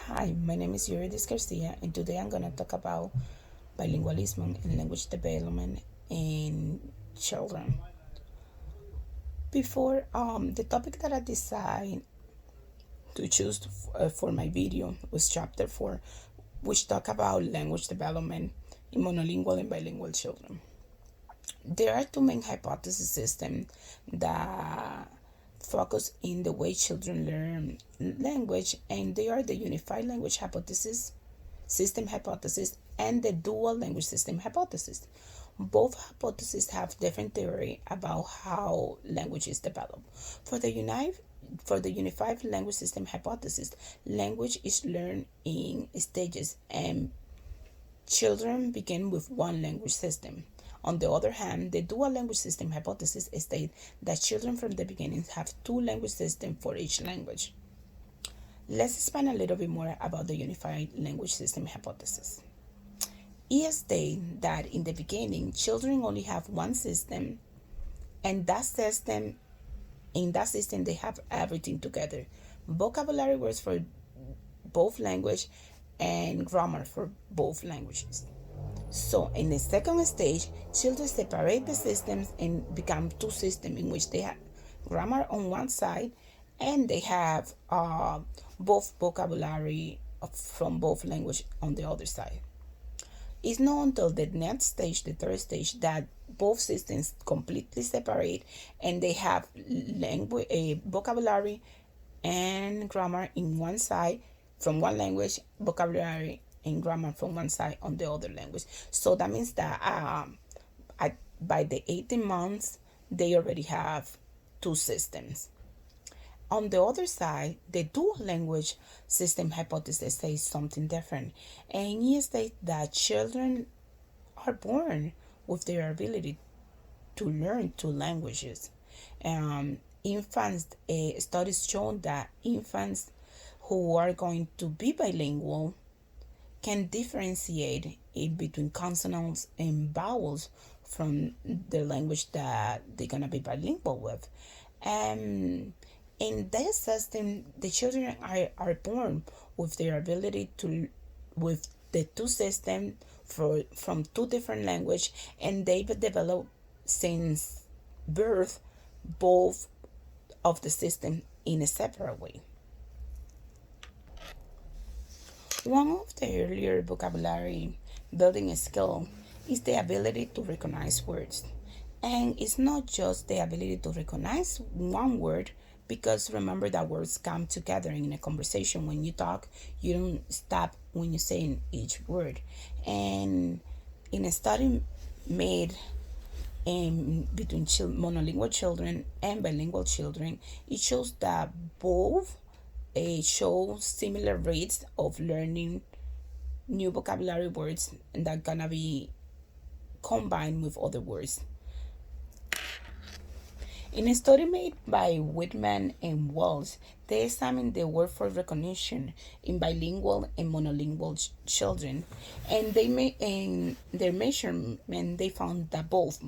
Hi, my name is Eurydice Garcia, and today I'm going to talk about bilingualism and language development in children. Before the topic that I decided to choose for my video was chapter 4, which talk about language development in monolingual and bilingual children. There are two main hypothesis systems that focus in the way children learn language, and they are the unified language hypothesis, system hypothesis, and the dual language system hypothesis. Both hypotheses have different theory about how language is developed. For the unified language system hypothesis, language is learned in stages and children begin with one language system. On the other hand, the dual language system hypothesis states that children from the beginning have two language systems for each language. Let's expand a little bit more about the unified language system hypothesis. It states that in the beginning, children only have one system, and in that system they have everything together: vocabulary words for both language and grammar for both languages. So in the second stage, children separate the systems and become two systems in which they have grammar on one side and they have both vocabulary from both language on the other side. It's not until the next stage, the third stage, that both systems completely separate and they have language, vocabulary and grammar in one side from one language, vocabulary and grammar from one side on the other language. So that means that by the 18 months, they already have two systems. On the other side, the dual language system hypothesis says something different, and it states that children are born with their ability to learn two languages. Infants, studies show that infants who are going to be bilingual can differentiate between consonants and vowels from the language that they're gonna be bilingual with. And in this system, the children are born with their ability to with the two systems from two different language, and they develop since birth both of the system in a separate way. One of the earlier vocabulary building skill is the ability to recognize words. And it's not just the ability to recognize one word, because remember that words come together in a conversation. When you talk, you don't stop when you say each word. And in a study made between monolingual children and bilingual children, it shows that both show similar rates of learning new vocabulary words that are gonna be combined with other words. In a study made by Whitman and Wells, they examined the word for recognition in bilingual and monolingual children, and in their measurement they found that both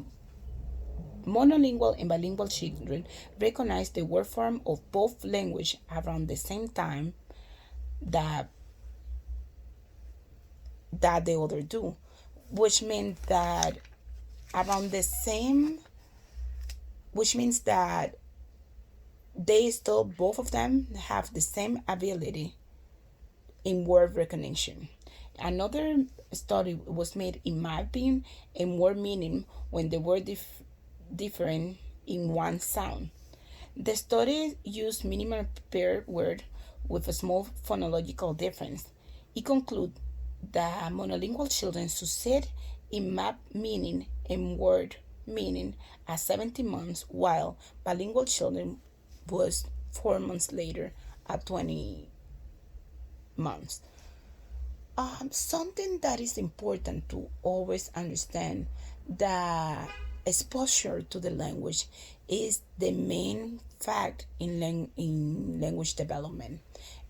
monolingual and bilingual children recognize the word form of both language around the same time that the other do, which means that around the same, which means that they still both of them have the same ability in word recognition. Another study was made in mapping and word meaning when the word different in one sound. The study used minimal pair word with a small phonological difference. It concluded that monolingual children succeed in map meaning and word meaning at 17 months, while bilingual children was 4 months later at 20 months. Something that is important to always understand, that exposure to the language is the main fact in language development,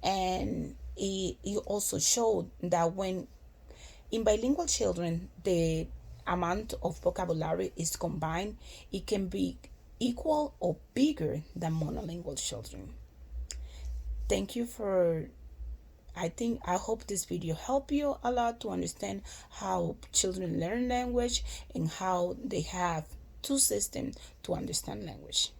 and it also showed that when in bilingual children the amount of vocabulary is combined, it can be equal or bigger than monolingual children. Thank you for I hope this video help you a lot to understand how children learn language and how they have two systems to understand language.